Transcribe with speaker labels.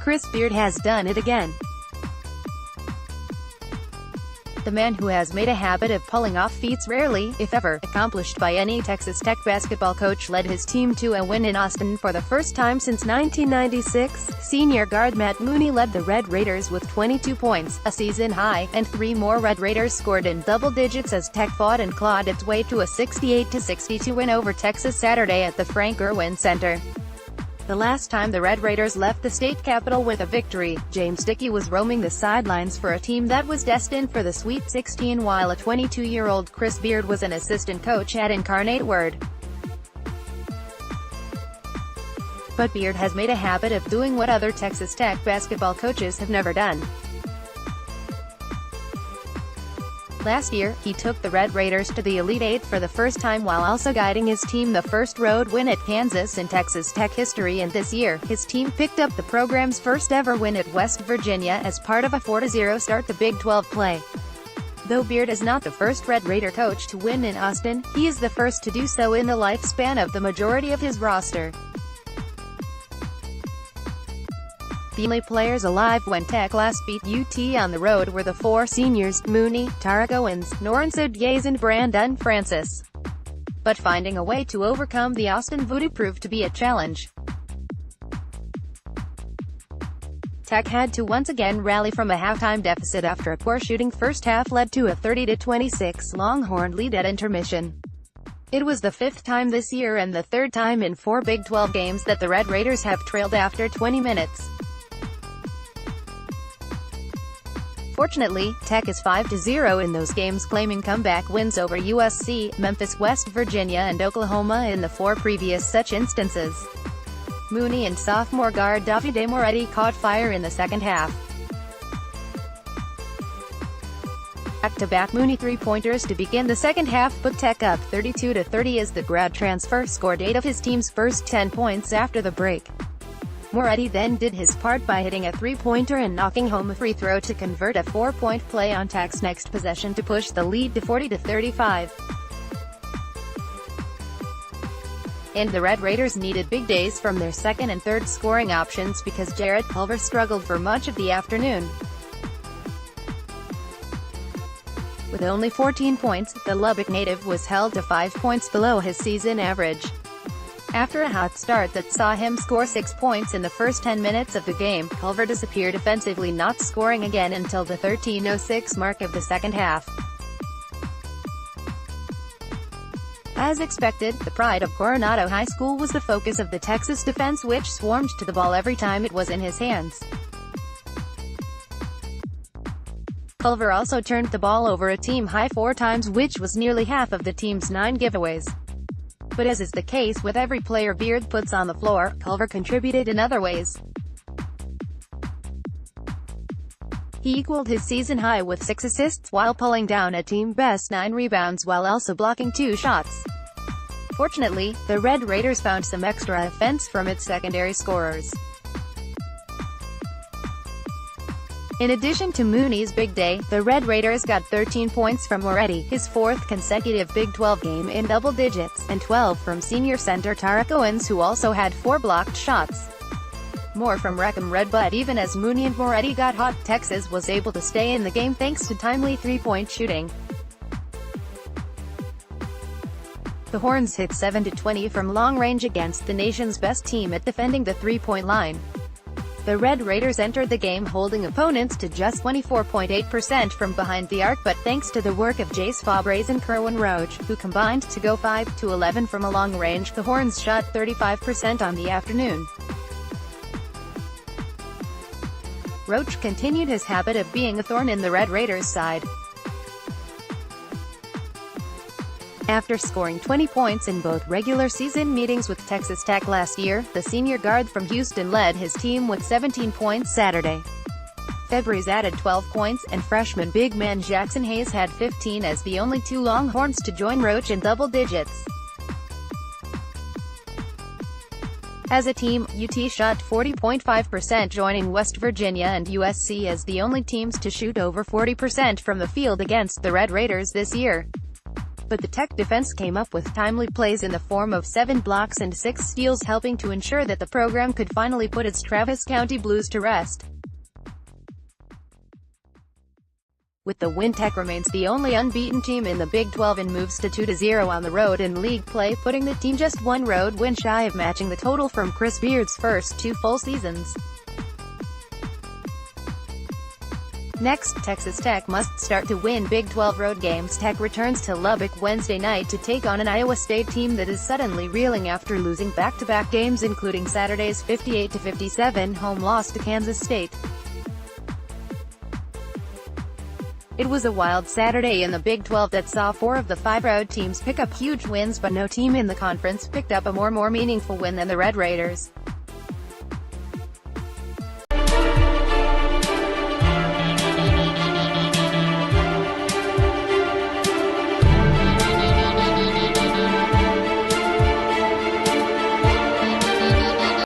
Speaker 1: Chris Beard has done it again. The man who has made a habit of pulling off feats rarely, if ever, accomplished by any Texas Tech basketball coach led his team to a win in Austin for the first time since 1996. Senior guard Matt Mooney led the Red Raiders with 22 points, a season high, and 3 more Red Raiders scored in double digits as Tech fought and clawed its way to a 68-62 win over Texas Saturday at the Frank Erwin Center. The last time the Red Raiders left the state capitol with a victory, James Dickey was roaming the sidelines for a team that was destined for the Sweet 16 while a 22-year-old Chris Beard was an assistant coach at Incarnate Word. But Beard has made a habit of doing what other Texas Tech basketball coaches have never done. Last year, he took the Red Raiders to the Elite Eight for the first time while also guiding his team the first road win at Kansas in Texas Tech history, and this year, his team picked up the program's first ever win at West Virginia as part of a 4-0 start to Big 12 play. Though Beard is not the first Red Raider coach to win in Austin, he is the first to do so in the lifespan of the majority of his roster. The only players alive when Tech last beat UT on the road were the 4 seniors, Mooney, Tarek Owens, Norense Diaz and Brandon Francis. But finding a way to overcome the Austin Voodoo proved to be a challenge. Tech had to once again rally from a halftime deficit after a poor shooting first half led to a 30-26 Longhorn lead at intermission. It was the 5th time this year and the 3rd time in 4 Big 12 games that the Red Raiders have trailed after 20 minutes. Fortunately, Tech is 5-0 in those games, claiming comeback wins over USC, Memphis, West Virginia and Oklahoma in the 4 previous such instances. Mooney and sophomore guard Davide Moretti caught fire in the second half. Back-to-back Mooney three-pointers to begin the second half put Tech up 32-30 as the grad transfer scored 8 of his team's first 10 points after the break. Moretti then did his part by hitting a three-pointer and knocking home a free throw to convert a 4-point play on Tech's next possession to push the lead to 40-35. And the Red Raiders needed big days from their second and third scoring options because Jarrett Culver struggled for much of the afternoon. With only 14 points, the Lubbock native was held to 5 points below his season average. After a hot start that saw him score 6 points in the first 10 minutes of the game, Culver disappeared offensively, not scoring again until the 13:06 mark of the second half. As expected, the pride of Coronado High School was the focus of the Texas defense, which swarmed to the ball every time it was in his hands. Culver also turned the ball over a team-high 4 times, which was nearly half of the team's 9 giveaways. But as is the case with every player Beard puts on the floor, Culver contributed in other ways. He equaled his season high with 6 assists while pulling down a team-best 9 rebounds while also blocking 2 shots. Fortunately, the Red Raiders found some extra offense from its secondary scorers. In addition to Mooney's big day, the Red Raiders got 13 points from Moretti, his 4th consecutive Big 12 game in double digits, and 12 from senior center Tarek Owens, who also had 4 blocked shots. More from Reckham Red, but even as Mooney and Moretti got hot, Texas was able to stay in the game thanks to timely 3-point shooting. The Horns hit 7-20 from long range against the nation's best team at defending the 3-point line. The Red Raiders entered the game holding opponents to just 24.8% from behind the arc, but thanks to the work of Jace Fabres and Kerwin Roach, who combined to go 5-11 from a long range, the Horns shot 35% on the afternoon. Roach continued his habit of being a thorn in the Red Raiders' side. After scoring 20 points in both regular season meetings with Texas Tech last year, the senior guard from Houston led his team with 17 points Saturday. Fabres added 12 points, and freshman big man Jackson Hayes had 15 as the only 2 Longhorns to join Roach in double digits. As a team, UT shot 40.5%, joining West Virginia and USC as the only teams to shoot over 40% from the field against the Red Raiders this year. but the Tech defense came up with timely plays in the form of 7 blocks and 6 steals, helping to ensure that the program could finally put its Travis County Blues to rest. With the win, Tech remains the only unbeaten team in the Big 12 and moves to 2-0 on the road in league play, putting the team just one road win shy of matching the total from Chris Beard's first 2 full seasons. Next, Texas Tech must start to win Big 12 road games. Tech returns to Lubbock Wednesday night to take on an Iowa State team that is suddenly reeling after losing back-to-back games, including Saturday's 58-57 home loss to Kansas State. It was a wild Saturday in the Big 12 that saw 4 of the 5 road teams pick up huge wins, but no team in the conference picked up a more meaningful win than the Red Raiders.